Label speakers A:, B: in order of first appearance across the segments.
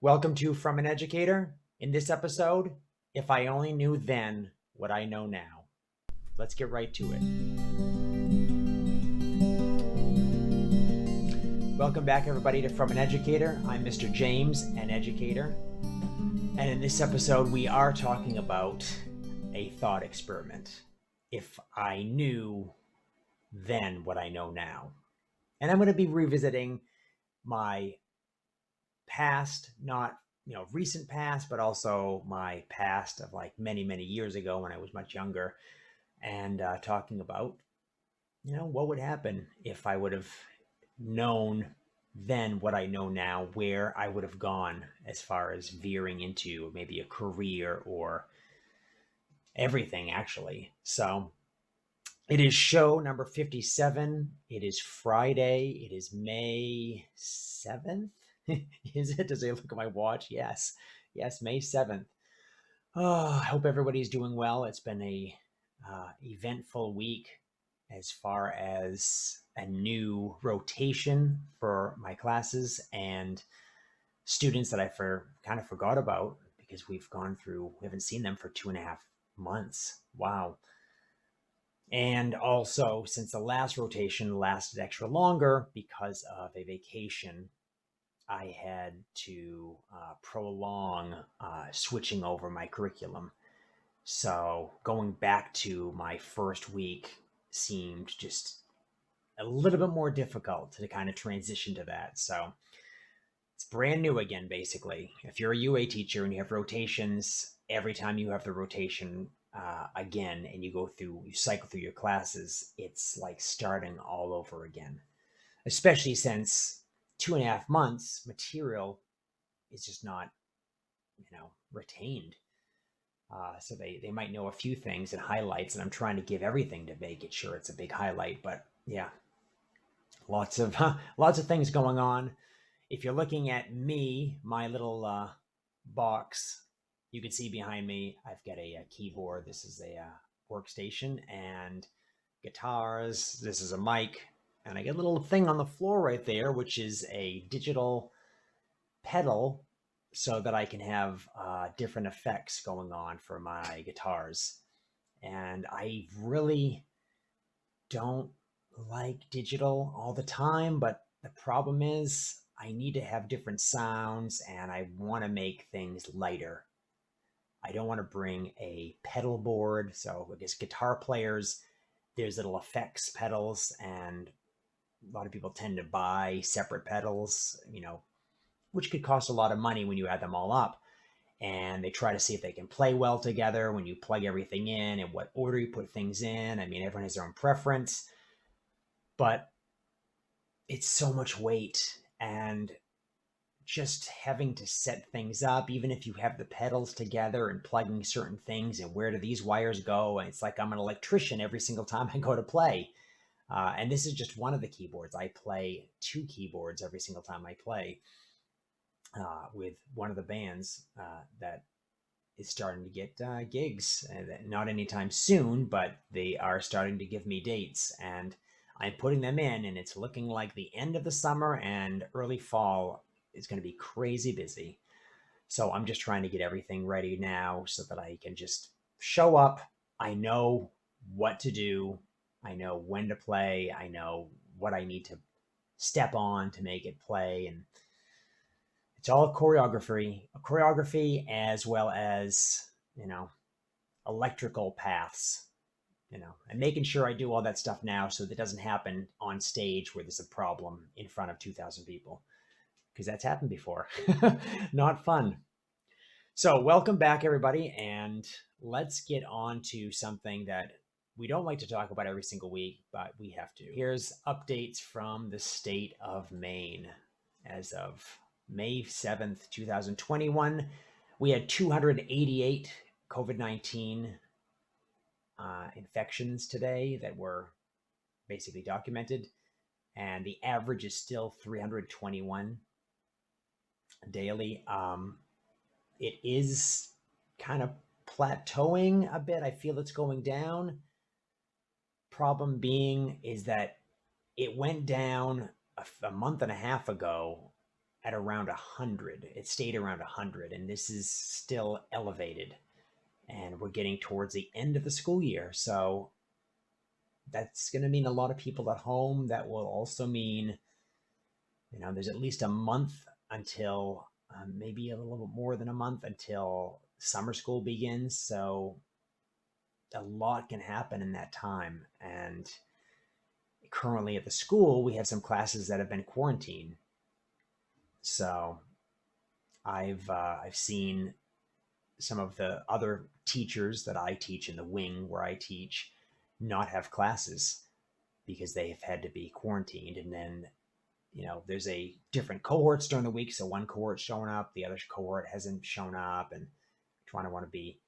A: Welcome to From an Educator. In this episode, if I only knew then what I know now. Let's get right to it. Welcome back, everybody, to From an Educator. I'm Mr. James, an educator. And in this episode, we are talking about a thought experiment. If I knew then what I know now. And I'm going to be revisiting my past, not recent past, but also my past of like many years ago when I was much younger, and talking about what would happen if I would have known then what I know now, where I would have gone as far as veering into maybe a career or everything actually. So it is show number 57. It is Friday. It is May 7th. Is it? Does I look at my watch? Yes. Yes, May 7th. Oh, I hope everybody's doing well. It's been a eventful week as far as a new rotation for my classes and students that I kind of forgot about because we haven't seen them for 2.5 months. Wow. And also, since the last rotation lasted extra longer because of a vacation, I had to prolong switching over my curriculum. So going back to my first week seemed just a little bit more difficult to kind of transition to that. So it's brand new again, basically. If you're a UA teacher and you have rotations, every time you have the rotation again and you cycle through your classes, it's like starting all over again, especially since 2.5 months material is just not, retained. So they might know a few things and highlights, and I'm trying to give everything to make it sure it's a big highlight. But yeah, lots of lots of things going on. If you're looking at me, my little box, you can see behind me, I've got a keyboard. This is a workstation and guitars. This is a mic, and I get a little thing on the floor right there, which is a digital pedal so that I can have different effects going on for my guitars. And I really don't like digital all the time, but the problem is I need to have different sounds and I want to make things lighter. I don't want to bring a pedal board. So I guess guitar players, there's little effects pedals, and a lot of people tend to buy separate pedals, which could cost a lot of money when you add them all up. And they try to see if they can play well together when you plug everything in and what order you put things in. I mean, everyone has their own preference, but it's so much weight and just having to set things up, even if you have the pedals together and plugging certain things and where do these wires go. And it's like I'm an electrician every single time I go to play. And this is just one of the keyboards. I play two keyboards every single time I play with one of the bands that is starting to get gigs. Not anytime soon, but they are starting to give me dates. And I'm putting them in, and it's looking like the end of the summer and early fall is going to be crazy busy. So I'm just trying to get everything ready now so that I can just show up. I know what to do. I know when to play. I know what I need to step on to make it play. And it's all choreography as well as, electrical paths, and making sure I do all that stuff now so that it doesn't happen on stage where there's a problem in front of 2,000 people, because that's happened before. Not fun. So welcome back, everybody, and let's get on to something that we don't like to talk about every single week, but we have to. Here's updates from the state of Maine as of May 7th, 2021. We had 288 COVID-19 infections today that were basically documented, and the average is still 321 daily. It is kind of plateauing a bit. I feel it's going down. Problem being is that it went down a month and a half ago at around 100. It stayed around 100, and this is still elevated. And we're getting towards the end of the school year. So that's going to mean a lot of people at home. That will also mean, there's at least a month until, maybe a little bit more than a month until summer school begins. So a lot can happen in that time. And currently at the school, we have some classes that have been quarantined. So I've seen some of the other teachers that I teach in the wing where I teach not have classes because they have had to be quarantined. And then, there's a different cohorts during the week. So one cohort's showing up, the other cohort hasn't shown up, and trying to want to be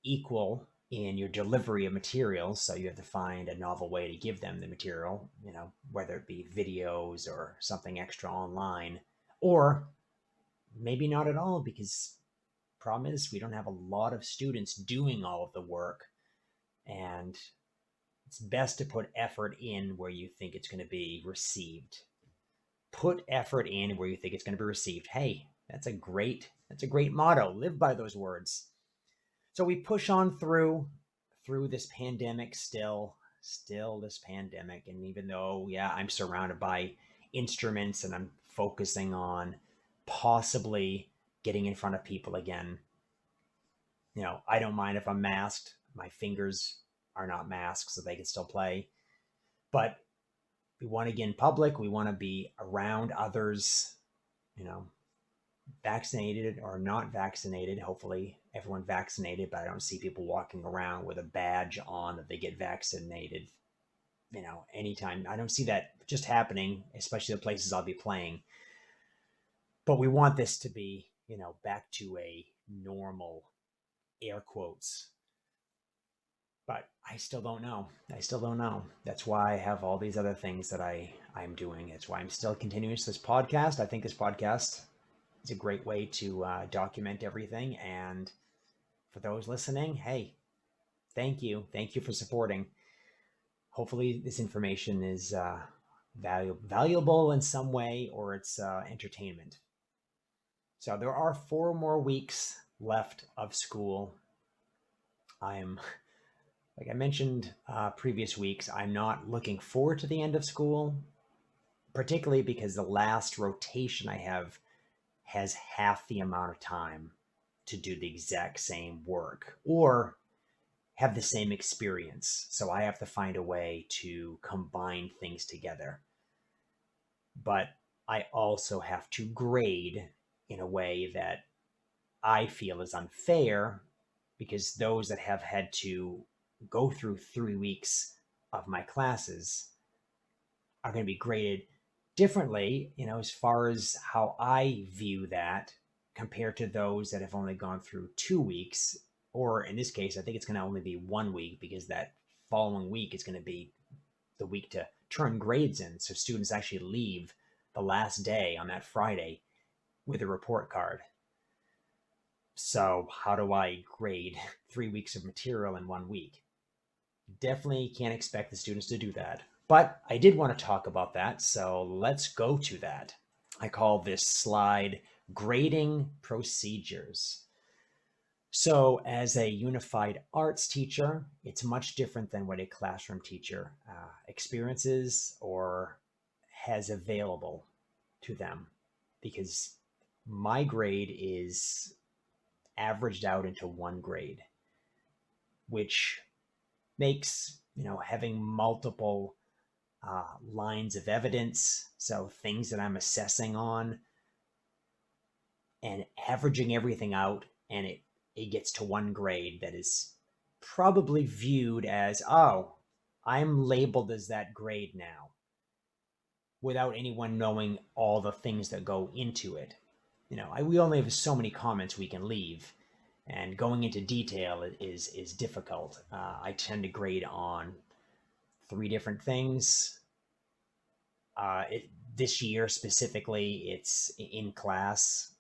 A: equal in your delivery of materials. So you have to find a novel way to give them the material, whether it be videos or something extra online, or maybe not at all, because problem is we don't have a lot of students doing all of the work, and it's best to put effort in where you think it's going to be received. Put effort in where you think it's going to be received. Hey, that's a great motto. Live by those words. So we push on through this pandemic, still this pandemic. And even though, I'm surrounded by instruments and I'm focusing on possibly getting in front of people again, I don't mind if I'm masked. My fingers are not masked, so they can still play. But we want to get in public. We want to be around others, vaccinated or not vaccinated. Hopefully everyone vaccinated, but I don't see people walking around with a badge on that they get vaccinated, anytime. I don't see that just happening, especially the places I'll be playing. But we want this to be, back to a normal, air quotes. But I still don't know. That's why I have all these other things that I'm doing. It's why I'm still continuing this podcast. I think this podcast is a great way to document everything. And for those listening, hey, thank you. Thank you for supporting. Hopefully this information is valuable in some way, or it's entertainment. So there are 4 more weeks left of school. Like I mentioned previous weeks, I'm not looking forward to the end of school, particularly because the last rotation I have has half the amount of time to do the exact same work or have the same experience. So I have to find a way to combine things together. But I also have to grade in a way that I feel is unfair, because those that have had to go through 3 weeks of my classes are going to be graded differently, as far as how I view that compared to those that have only gone through 2 weeks. Or in this case, I think it's going to only be 1 week, because that following week is going to be the week to turn grades in. So students actually leave the last day on that Friday with a report card. So how do I grade 3 weeks of material in 1 week? Definitely can't expect the students to do that. But I did want to talk about that, so let's go to that. I call this slide Grading Procedures. So as a unified arts teacher, it's much different than what a classroom teacher experiences or has available to them, because my grade is averaged out into 1 grade, which makes, having multiple lines of evidence, so things that I'm assessing on, and averaging everything out, and it gets to 1 grade that is probably viewed as, oh, I'm labeled as that grade now, without anyone knowing all the things that go into it. We only have so many comments we can leave, and going into detail is difficult. I tend to grade on 3 different things. This year specifically, it's in class,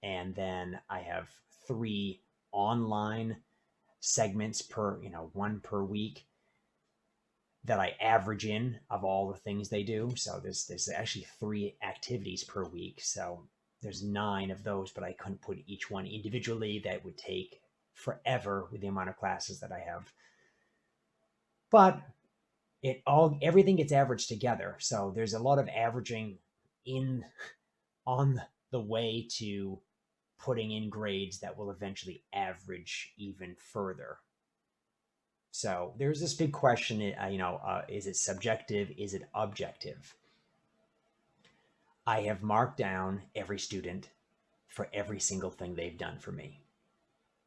A: and then I have 3 online segments per, 1 per week. that I average in of all the things they do. So there's actually 3 activities per week. So there's 9 of those, but I couldn't put each one individually. That would take forever with the amount of classes that I have. But everything gets averaged together. So there's a lot of averaging in on the way to putting in grades that will eventually average even further. So there's this big question, is it subjective? Is it objective? I have marked down every student for every single thing they've done for me.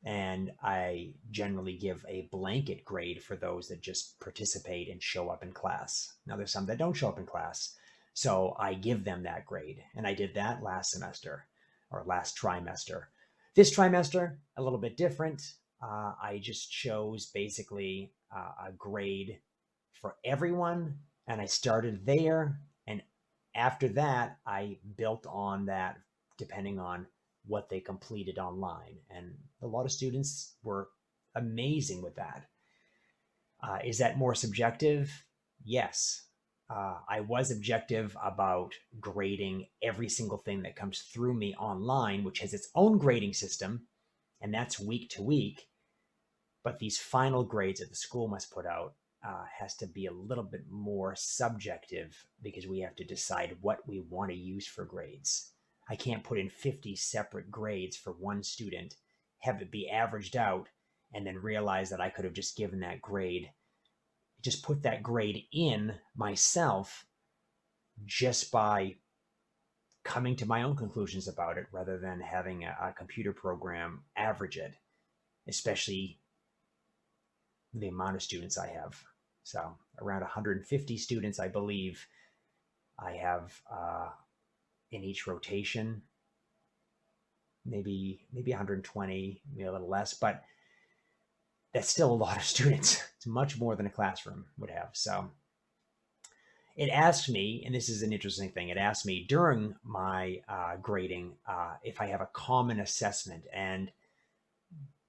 A: And I generally give a blanket grade for those that just participate and show up in class. Now, there's some that don't show up in class, so I give them that grade. And I did that last semester or last trimester. This trimester, a little bit different. I just chose basically a grade for everyone, and I started there. And after that, I built on that depending on what they completed online. And a lot of students were amazing with that. Is that more subjective? Yes. I was objective about grading every single thing that comes through me online, which has its own grading system, and that's week to week. But these final grades that the school must put out has to be a little bit more subjective, because we have to decide what we want to use for grades. I can't put in 50 separate grades for one student, have it be averaged out, and then realize that I could have just given that grade, just put that grade in myself just by coming to my own conclusions about it, rather than having a computer program average it, especially the amount of students I have. So around 150 students, I believe I have in each rotation, maybe 120, maybe a little less, but that's still a lot of students. It's much more than a classroom would have. So it asked me, and this is an interesting thing, it asked me during my grading if I have a common assessment. And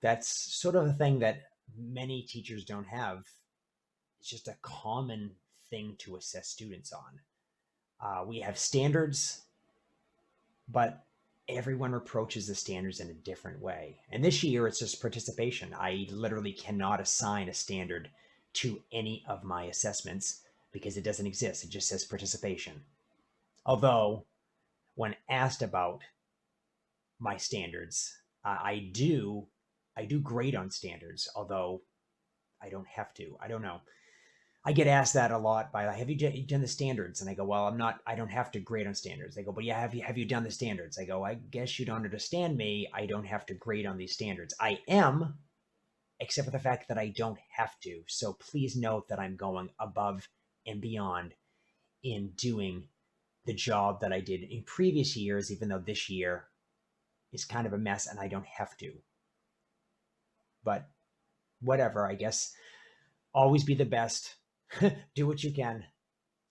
A: that's sort of a thing that many teachers don't have. It's just a common thing to assess students on. We have standards, but everyone approaches the standards in a different way. And this year, it's just participation. I literally cannot assign a standard to any of my assessments because it doesn't exist. It just says participation. Although, when asked about my standards, I do grade on standards, although I don't have to. I don't know. I get asked that a lot by, have you done the standards? And I go, well, I don't have to grade on standards. They go, but yeah, have you done the standards? I go, I guess you don't understand me. I don't have to grade on these standards. I am, except for the fact that I don't have to. So please note that I'm going above and beyond in doing the job that I did in previous years, even though this year is kind of a mess and I don't have to. But whatever, I guess, always be the best. Do what you can.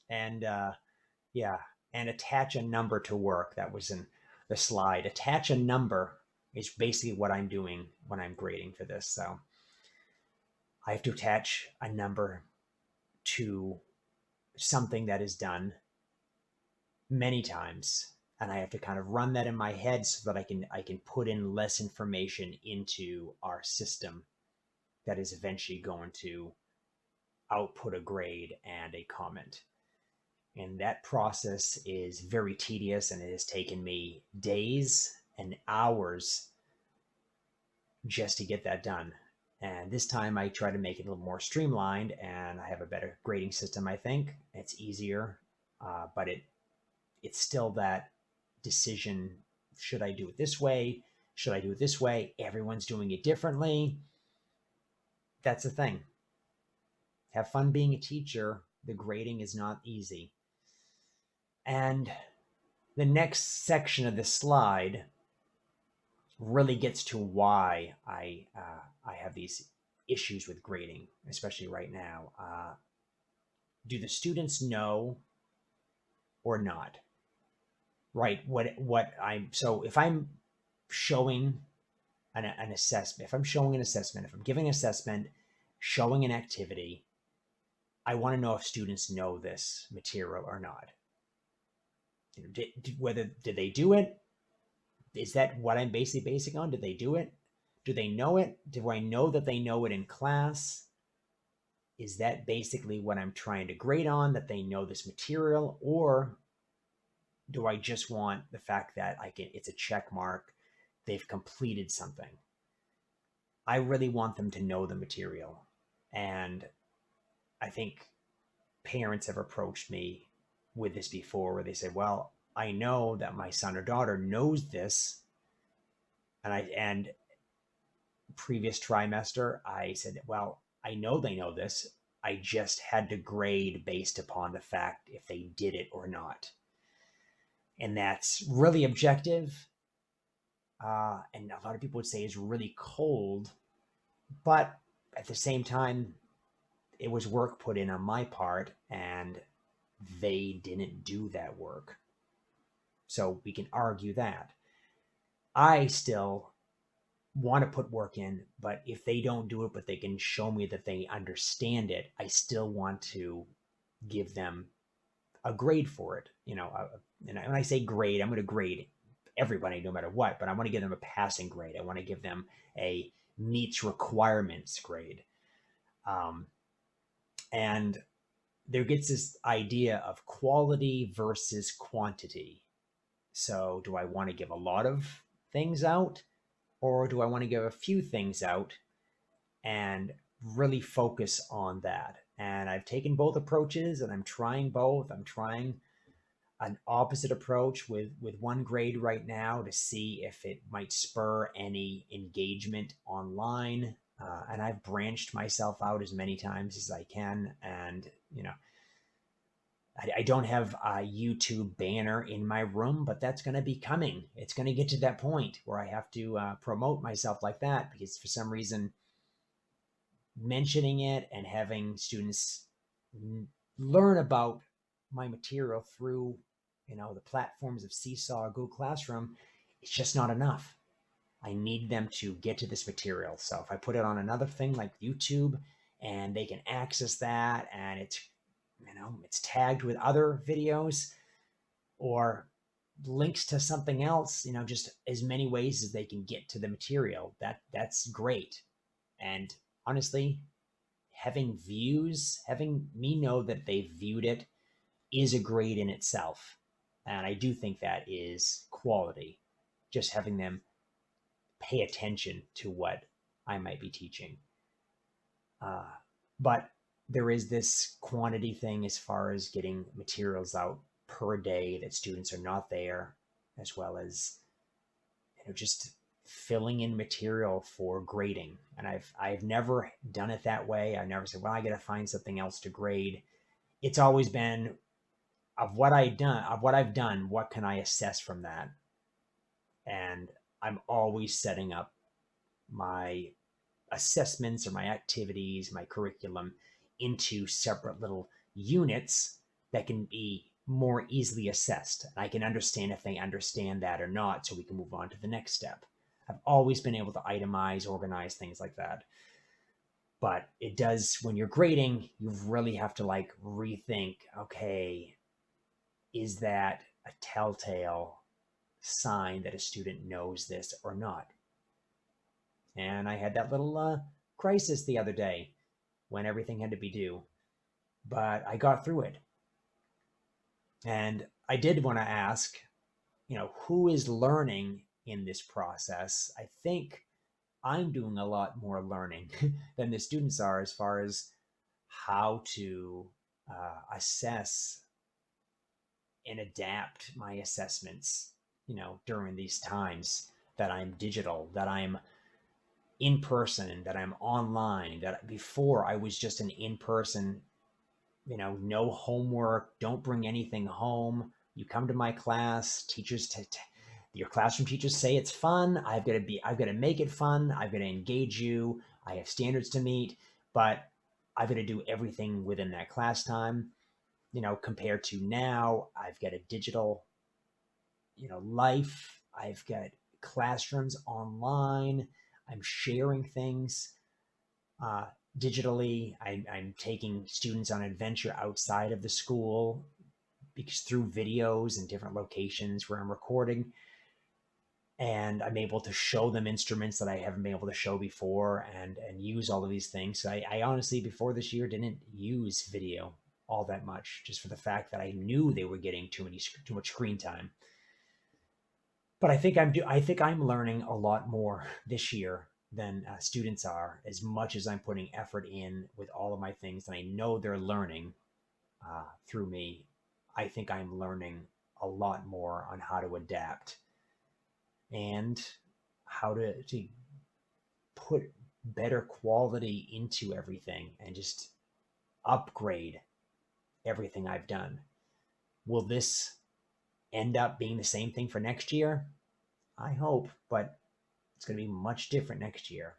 A: And and attach a number to work. That was in the slide. Attach a number is basically what I'm doing when I'm grading for this. So I have to attach a number to something that is done many times, and I have to kind of run that in my head so that I can put in less information into our system that is eventually going to output a grade and a comment. And that process is very tedious, and it has taken me days and hours just to get that done. And this time I try to make it a little more streamlined, and I have a better grading system, I think. It's easier, but it's still that decision. Should I do it this way? Should I do it this way? Everyone's doing it differently. That's the thing. Have fun being a teacher. The grading is not easy. And the next section of this slide really gets to why I have these issues with grading, especially right now. Do the students know or not? Right. So if I'm showing an assessment, if I'm giving an assessment, showing an activity, I want to know if students know this material or not. Did they do it? Is that what I'm basically basing on? Did they do it? Do they know it? Do I know that they know it in class? Is that basically what I'm trying to grade on, that they know this material? Or do I just want the fact that it's a check mark, they've completed something? I really want them to know the material. And I think parents have approached me with this before, where they say, well, I know that my son or daughter knows this. And previous trimester, I said, well, I know they know this. I just had to grade based upon the fact if they did it or not. And that's really objective. And a lot of people would say is really cold. But at the same time, it was work put in on my part, and they didn't do that work. So we can argue that. I still want to put work in, but if they don't do it, but they can show me that they understand it, I still want to give them a grade for it. And when I say grade, I'm going to grade everybody no matter what, but I want to give them a passing grade. I want to give them a meets requirements grade. And there gets this idea of quality versus quantity. So do I want to give a lot of things out, or do I want to give a few things out and really focus on that? And I've taken both approaches, and I'm trying both. I'm trying an opposite approach with one grade right now to see if it might spur any engagement online. And I've branched myself out as many times as I can. And, I don't have a YouTube banner in my room, but that's going to be coming. It's going to get to that point where I have to promote myself like that, because for some reason, mentioning it and having students learn about my material through, the platforms of Seesaw or Google Classroom, it's just not enough. I need them to get to this material. So if I put it on another thing like YouTube, and they can access that, and it's tagged with other videos or links to something else, just as many ways as they can get to the material, that's great. And honestly, having me know that they've viewed it is a grade in itself. And I do think that is quality, just having them pay attention to what I might be teaching. But there is this quantity thing as far as getting materials out per day that students are not there, as well as just filling in material for grading. And I've never done it that way. I never said, well, I got to find something else to grade. It's always been of what I've done, what can I assess from that? And I'm always setting up my assessments or my activities, my curriculum, into separate little units that can be more easily assessed. And I can understand if they understand that or not, so we can move on to the next step. I've always been able to itemize, organize things like that. But it does, when you're grading, you really have to rethink, okay, is that a telltale sign that a student knows this or not? And I had that little crisis the other day when everything had to be due, but I got through it. And I did want to ask, who is learning in this process? I think I'm doing a lot more learning than the students are, as far as how to assess and adapt my assessments, during these times that I'm digital, that I'm in person, that I'm online. That before I was just an in-person, no homework, don't bring anything home. You come to my class, your classroom teachers say it's fun. I've got to make it fun. I've got to engage you. I have standards to meet, but I've got to do everything within that class time. Compared to now, I've got a digital, life. I've got classrooms online. I'm sharing things. digitally. I'm taking students on adventure outside of the school because through videos and different locations where I'm recording, and I'm able to show them instruments that I haven't been able to show before, and use all of these things. So I honestly, before this year, didn't use video all that much, just for the fact that I knew they were getting too much screen time. But I think I'm learning a lot more this year than students are, as much as I'm putting effort in with all of my things, and I know they're learning through me. I think I'm learning a lot more on how to adapt and how to put better quality into everything and just upgrade everything I've done. Will this end up being the same thing for next year? I hope, but it's going to be much different next year.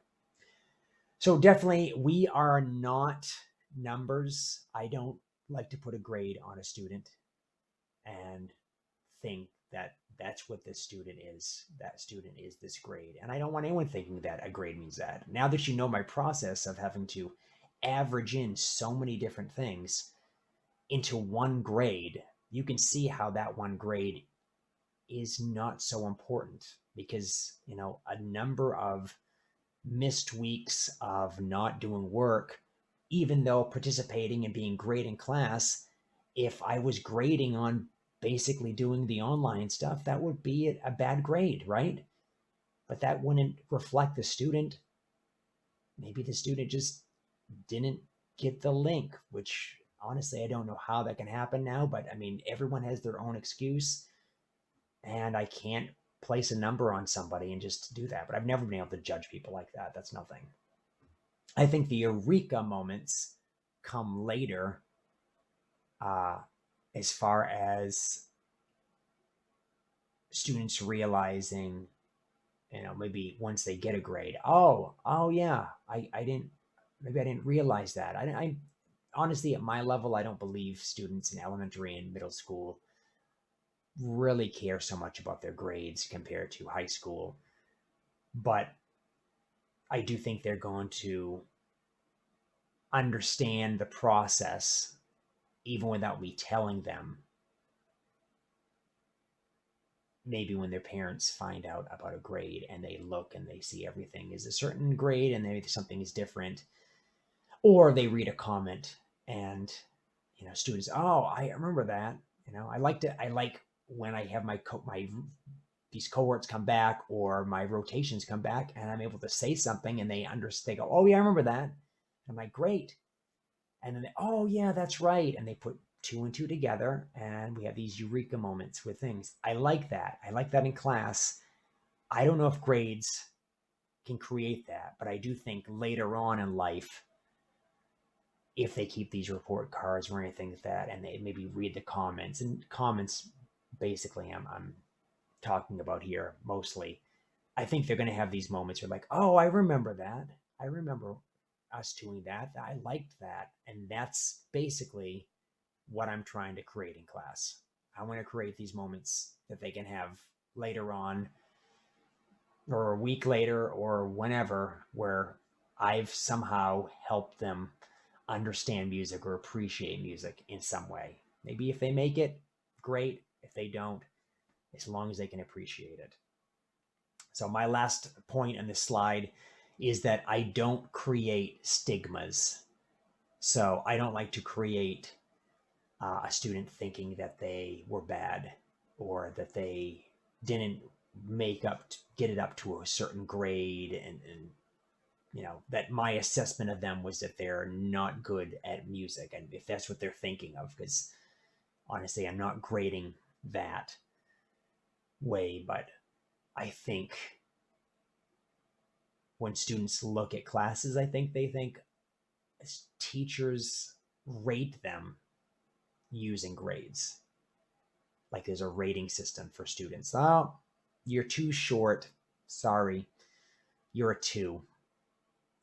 A: So definitely, we are not numbers. I don't like to put a grade on a student and think that that's what this student is. That student is this grade. And I don't want anyone thinking that a grade means that. Now that you know my process of having to average in so many different things into one grade, you can see how that one grade is not so important, because, a number of missed weeks of not doing work, even though participating and being great in class, if I was grading on basically doing the online stuff, that would be a bad grade, right? But that wouldn't reflect the student. Maybe the student just didn't get the link, which honestly, I don't know how that can happen now, but I mean, everyone has their own excuse, and I can't place a number on somebody and just do that. But I've never been able to judge people like that. That's nothing. I think the eureka moments come later, uh, as far as students realizing, maybe once they get a grade, oh yeah, I didn't, maybe I didn't realize that. I honestly, at my level, I don't believe students in elementary and middle school really care so much about their grades compared to high school. But I do think they're going to understand the process even without me telling them, maybe when their parents find out about a grade and they look and they see everything is a certain grade and maybe something is different, or they read a comment and, students, oh, I remember that. I like when I have my these cohorts come back or my rotations come back and I'm able to say something and they understand, they go, oh yeah, I remember that. I'm like, great. And then oh yeah, that's right, and they put two and two together, and we have these eureka moments with things. I like that. I like that in class. I don't know if grades can create that, but I do think later on in life, if they keep these report cards or anything like that, and they maybe read the comments, and comments basically I'm talking about here mostly, I think they're going to have these moments where like, oh, I remember that. I remember us doing that. I liked that. And that's basically what I'm trying to create in class. I want to create these moments that they can have later on, or a week later, or whenever, where I've somehow helped them understand music or appreciate music in some way. Maybe if they make it, great. If they don't, as long as they can appreciate it. So my last point on this slide is that I don't create stigmas. So I don't like to create a student thinking that they were bad or that they didn't get it up to a certain grade, and that my assessment of them was that they're not good at music, and if that's what they're thinking of, because honestly, I'm not grading that way. But I think when students look at classes, I think they think teachers rate them using grades. Like there's a rating system for students. Oh, you're too short. Sorry. You're a 2.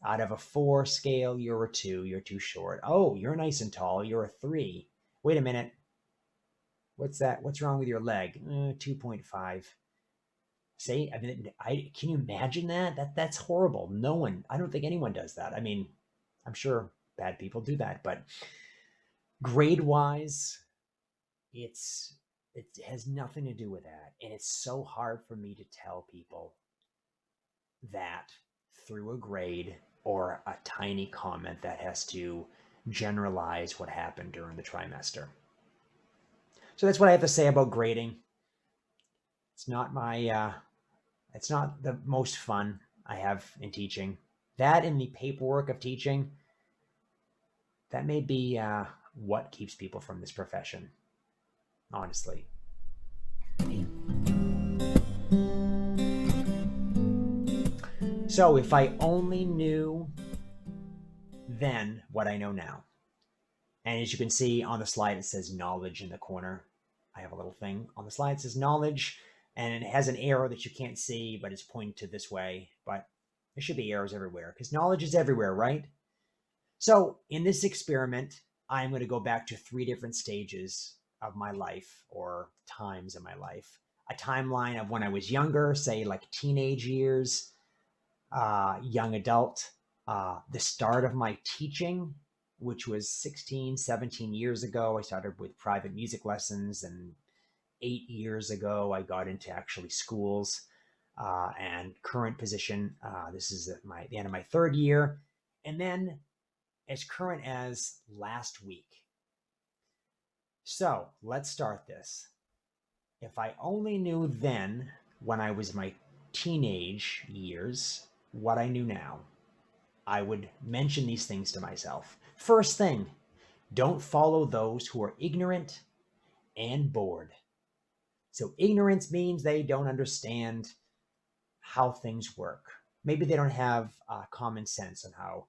A: Out of a 4 scale, you're a 2. You're too short. Oh, you're nice and tall. You're a 3. Wait a minute. What's that? What's wrong with your leg? 2.5. See, I mean, can you imagine that? That's horrible. No one, I don't think anyone does that. I mean, I'm sure bad people do that, but grade wise, it has nothing to do with that. And it's so hard for me to tell people that through a grade or a tiny comment that has to generalize what happened during the trimester. So that's what I have to say about grading. It's not it's not the most fun I have in teaching. That and the paperwork of teaching, that may be what keeps people from this profession, honestly. So if I only knew then what I know now. And as you can see on the slide, it says knowledge in the corner. I have a little thing on the slide that says knowledge, and it has an arrow that you can't see, but it's pointing to this way. But there should be arrows everywhere because knowledge is everywhere, right? So in this experiment, I'm going to go back to 3 different stages of my life, or times in my life. A timeline of when I was younger, say like teenage years, young adult, the start of my teaching, which was 16, 17 years ago. I started with private music lessons, and 8 years ago, I got into actually schools, and current position. This is the end of my 3rd year. And then as current as last week. So let's start this. If I only knew then, when I was my teenage years, what I knew now, I would mention these things to myself. First thing, don't follow those who are ignorant and bored. So ignorance means they don't understand how things work. Maybe they don't have common sense on how,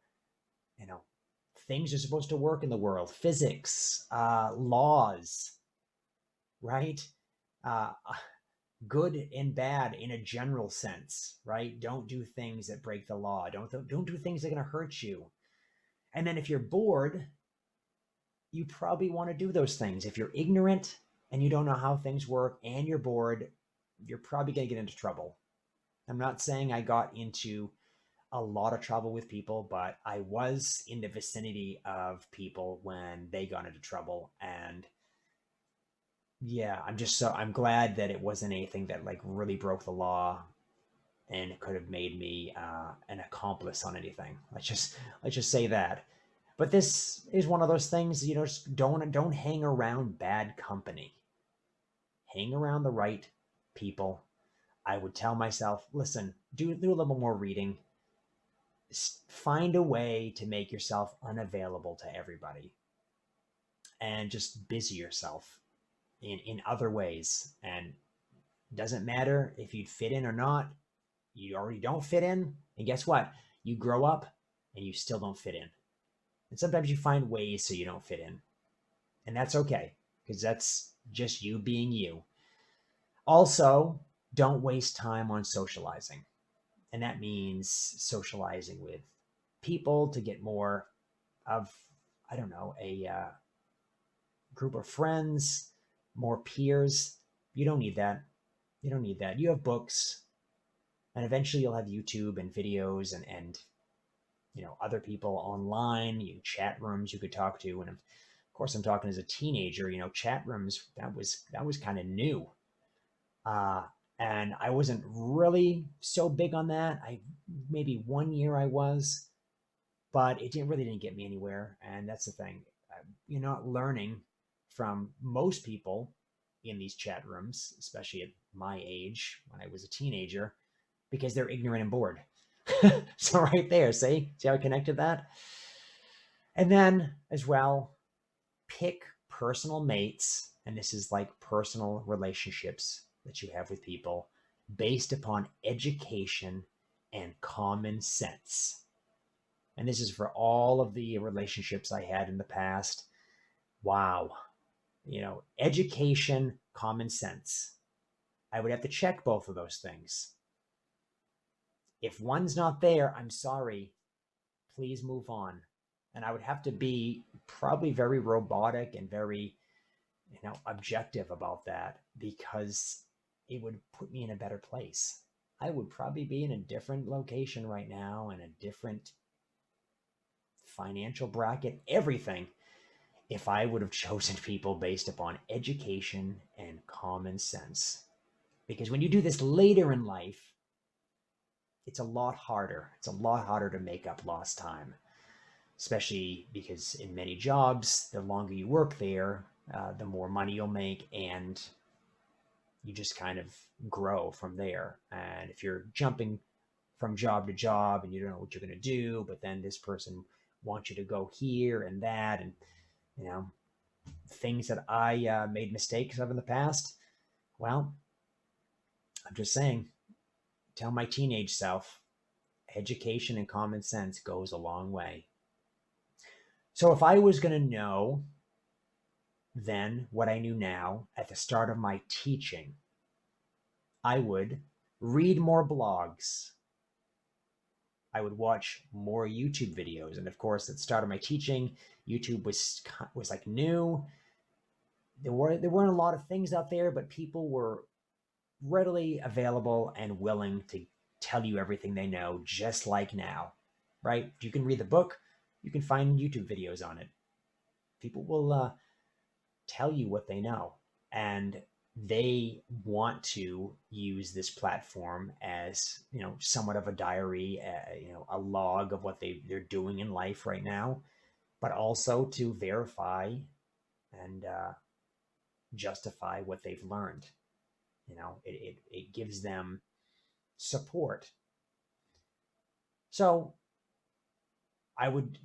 A: things are supposed to work in the world. Physics, laws, right? Uh, good and bad in a general sense, right? Don't do things that break the law. Don't do things that are going to hurt you. And then if you're bored, you probably want to do those things. If you're ignorant and you don't know how things work and you're bored, you're probably going to get into trouble. I'm not saying I got into a lot of trouble with people, but I was in the vicinity of people when they got into trouble. And yeah, I'm glad that it wasn't anything that like really broke the law and it could have made me an accomplice on anything. Let's just say that. But this is one of those things, just don't hang around bad company. Hang around the right people. I would tell myself, listen, do a little more reading. Find a way to make yourself unavailable to everybody and just busy yourself in other ways. And it doesn't matter if you'd fit in or not. You already don't fit in. And guess what? You grow up and you still don't fit in. And sometimes you find ways so you don't fit in. And that's okay, because that's just you being you. Also, don't waste time on socializing. And that means socializing with people to get more of, I don't know, a group of friends, more peers. You don't need that. You don't need that. You have books, and eventually you'll have YouTube and videos and other people online, chat rooms you could talk to. And of course, I'm talking as a teenager, chat rooms, that was kind of new. And I wasn't really so big on that. Maybe 1 year I was, but it didn't get me anywhere. And that's the thing. You're not learning from most people in these chat rooms, especially at my age when I was a teenager, because they're ignorant and bored. So right there, see how I connected that? And then as well, pick personal mates. And this is like personal relationships that you have with people based upon education and common sense. And this is for all of the relationships I had in the past. Wow. Education, common sense. I would have to check both of those things. If one's not there, I'm sorry. Please move on. And I would have to be probably very robotic and very, objective about that, because it would put me in a better place. I would probably be in a different location right now, in a different financial bracket, everything, if I would have chosen people based upon education and common sense. Because when you do this later in life, it's a lot harder. It's a lot harder to make up lost time, especially because in many jobs, the longer you work there, the more money you'll make, and you just kind of grow from there. And if you're jumping from job to job and you don't know what you're going to do, but then this person wants you to go here and that, and you know, things that I made mistakes of in the past, well, I'm just saying, tell my teenage self, education and common sense goes a long way. So if I was going to know then what I knew now at the start of my teaching, I would read more blogs. I would watch more YouTube videos. And of course, at the start of my teaching, YouTube was like new. There weren't a lot of things out there, but people were readily available and willing to tell you everything they know, just like now, right? If you can read the book, you can find YouTube videos on it. People will tell you what they know, and they want to use this platform as, somewhat of a diary, a log of what they're doing in life right now, but also to verify and justify what they've learned. It gives them support. So I would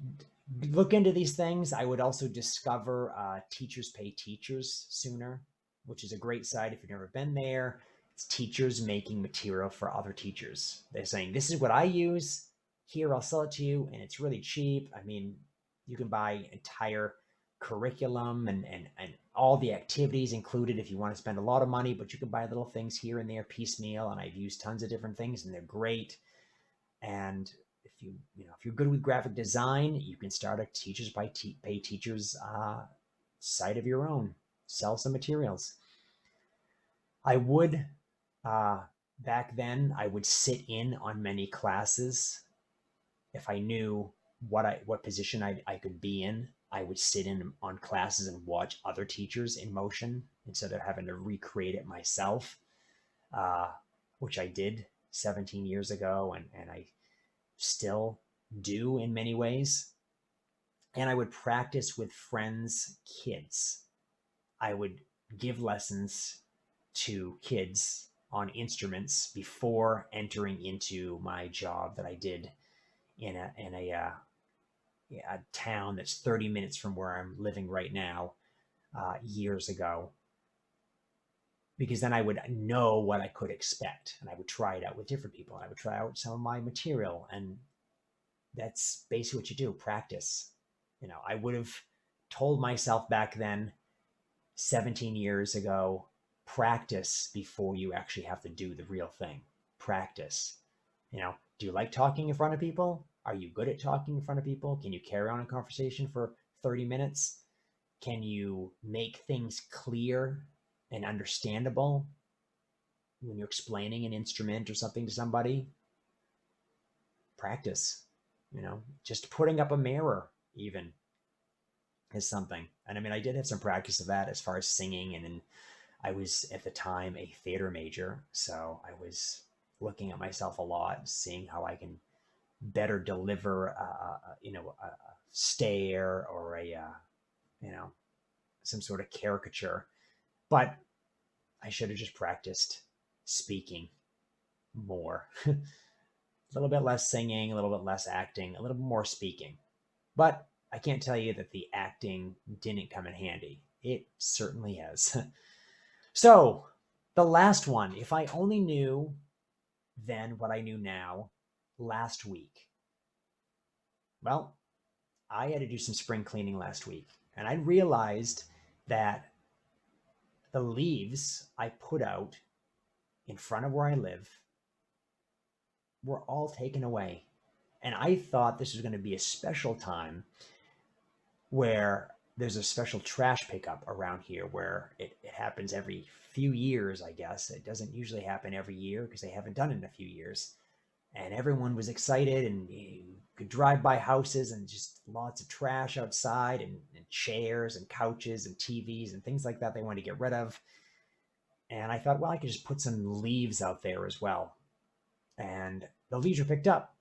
A: look into these things. I would also discover Teachers Pay Teachers Sooner, which is a great site if you've never been there. It's teachers making material for other teachers. They're saying, this is what I use. Here, I'll sell it to you, and it's really cheap. I mean, you can buy entire curriculum and all the activities included if you want to spend a lot of money, but you can buy little things here and there piecemeal, and I've used tons of different things, and they're great. And if you're good with graphic design, you can start a Teachers Pay Teachers site of your own. Sell some materials. I would, back then, I would sit in on many classes. If I knew what position I could be in, I would sit in on classes and watch other teachers in motion instead of having to recreate it myself, which I did 17 years ago, and I still do in many ways. And I would practice with friends' kids. I would give lessons to kids on instruments before entering into my job that I did in a town that's 30 minutes from where I'm living right now, years ago, because then I would know what I could expect, and I would try it out with different people, and I would try out some of my material. And that's basically what you do, practice. I would have told myself back then, 17 years ago, practice before you actually have to do the real thing. Practice. Do you like talking in front of people? Are you good at talking in front of people? Can you carry on a conversation for 30 minutes? Can you make things clear and understandable when you're explaining an instrument or something to somebody? Practice. Just putting up a mirror even is something. And I mean, I did have some practice of that as far as singing. And then I was at the time a theater major, so I was looking at myself a lot, seeing how I can better deliver a stare or some sort of caricature. But I should have just practiced speaking more. A little bit less singing, a little bit less acting, a little bit more speaking. But I can't tell you that the acting didn't come in handy. It certainly has. So the last one, if I only knew then what I knew now last week. Well, I had to do some spring cleaning last week, and I realized that the leaves I put out in front of where I live were all taken away. And I thought this was going to be a special time where there's a special trash pickup around here where it happens every few years, I guess. It doesn't usually happen every year because they haven't done it in a few years. and everyone was excited, and you could drive by houses and just lots of trash outside, and chairs and couches and TVs and things like that they wanted to get rid of. And I thought, well, I could just put some leaves out there as well. And the leaves were picked up.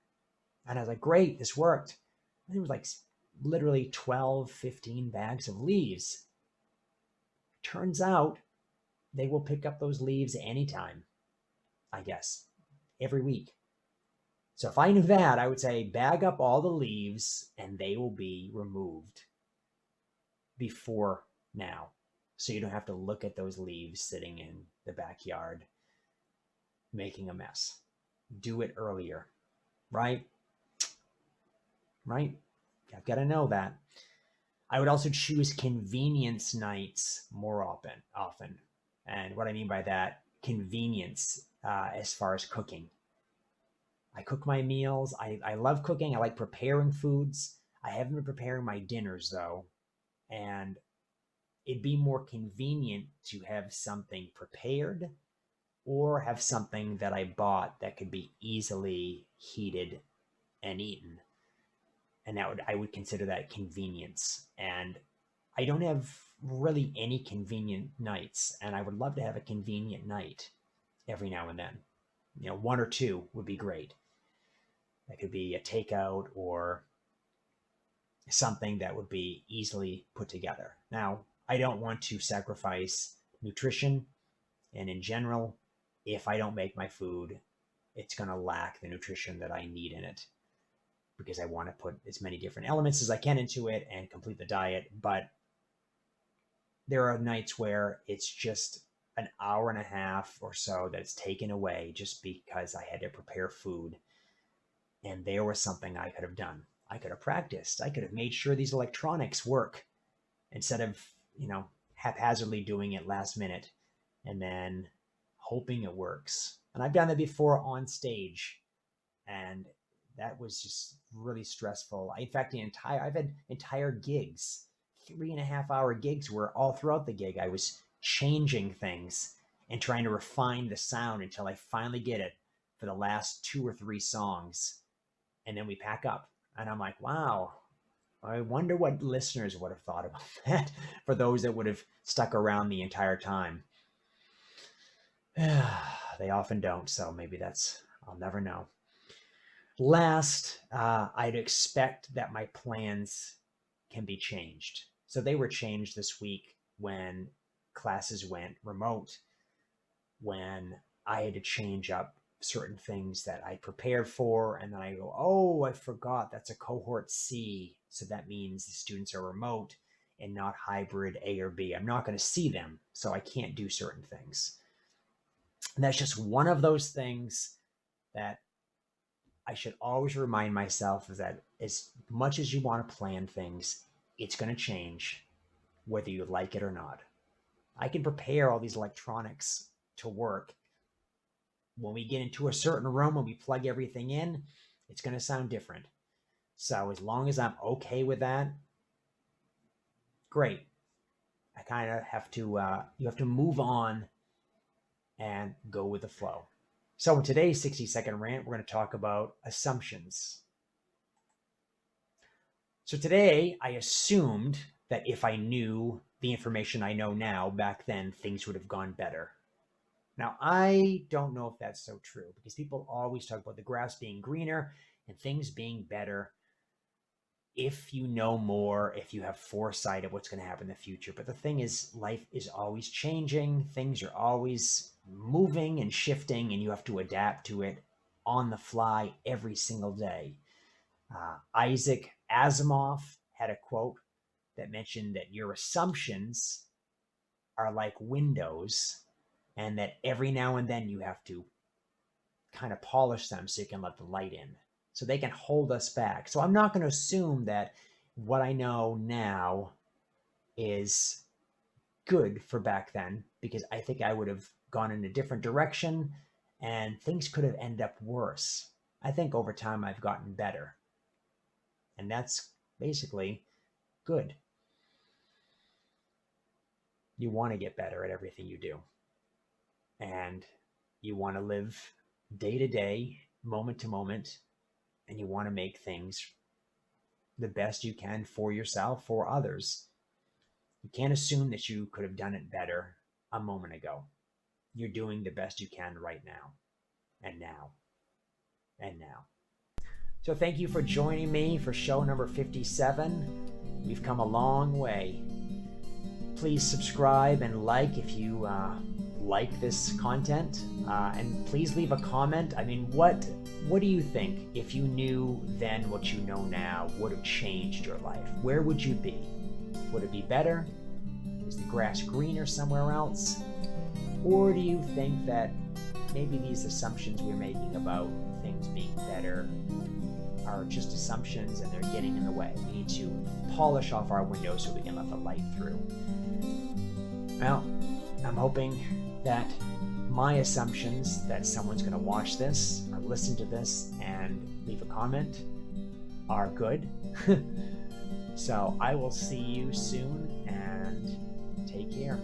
A: And I was like, great, this worked. And it was like literally 12, 15 bags of leaves. Turns out they will pick up those leaves anytime, I guess, every week. So if I knew that, I would say bag up all the leaves and they will be removed before now. So you don't have to look at those leaves sitting in the backyard making a mess. Do it earlier, right? Right? I've got to know that. I would also choose convenience nights more often. And what I mean by that, convenience as far as cooking. I cook my meals. I love cooking. I like preparing foods. I haven't been preparing my dinners though. And it'd be more convenient to have something prepared or have something that I bought that could be easily heated and eaten. And I would consider that convenience. And I don't have really any convenient nights, and I would love to have a convenient night every now and then. One or two would be great. That could be a takeout or something that would be easily put together. Now, I don't want to sacrifice nutrition, and in general, if I don't make my food, it's going to lack the nutrition that I need in it, because I want to put as many different elements as I can into it and complete the diet. But there are nights where it's just an hour and a half or so that it's taken away just because I had to prepare food. And there was something I could have done. I could have practiced. I could have made sure these electronics work instead of, haphazardly doing it last minute and then hoping it works. And I've done that before on stage, and that was just really stressful. In fact, I've had entire gigs, 3.5 hour gigs, where all throughout the gig I was changing things and trying to refine the sound until I finally get it for the last 2 or 3 songs. And then we pack up. And I'm like, wow, I wonder what listeners would have thought about that for those that would have stuck around the entire time. They often don't, so maybe I'll never know. Last, I'd expect that my plans can be changed. So they were changed this week when classes went remote, when I had to change up certain things that I prepared for, and then I go, oh, I forgot that's a cohort C, so that means the students are remote and not hybrid A or B. I'm not going to see them, so I can't do certain things. And that's just one of those things that I should always remind myself, is that as much as you want to plan things, it's going to change whether you like it or not. I can prepare all these electronics to work. When we get into a certain room and we plug everything in, it's going to sound different. So as long as I'm okay with that, great. I kind of have to, you have to move on and go with the flow. So in today's 60-second rant, we're going to talk about assumptions. So today I assumed that if I knew the information I know now back then, things would have gone better. Now, I don't know if that's so true, because people always talk about the grass being greener and things being better if you know more, if you have foresight of what's going to happen in the future. But the thing is, life is always changing. Things are always moving and shifting, and you have to adapt to it on the fly every single day. Isaac Asimov had a quote that mentioned that your assumptions are like windows, and that every now and then you have to kind of polish them so you can let the light in, so they can hold us back. So I'm not going to assume that what I know now is good for back then, because I think I would have gone in a different direction and things could have ended up worse. I think over time I've gotten better, and that's basically good. You want to get better at everything you do, and you want to live day to day, moment to moment, and you want to make things the best you can for yourself, for others. You can't assume that you could have done it better a moment ago. You're doing the best you can right now, and now, and now. So thank you for joining me for show number 57. We've come a long way. Please subscribe and like if you like this content, and please leave a comment. I mean, what do you think if you knew then what you know now would have changed your life? Where would you be? Would it be better? Is the grass greener somewhere else? Or do you think that maybe these assumptions we're making about things being better are just assumptions and they're getting in the way? We need to polish off our windows so we can let the light through. Well, I'm hoping that my assumptions that someone's going to watch this or listen to this and leave a comment are good. So I will see you soon, and take care.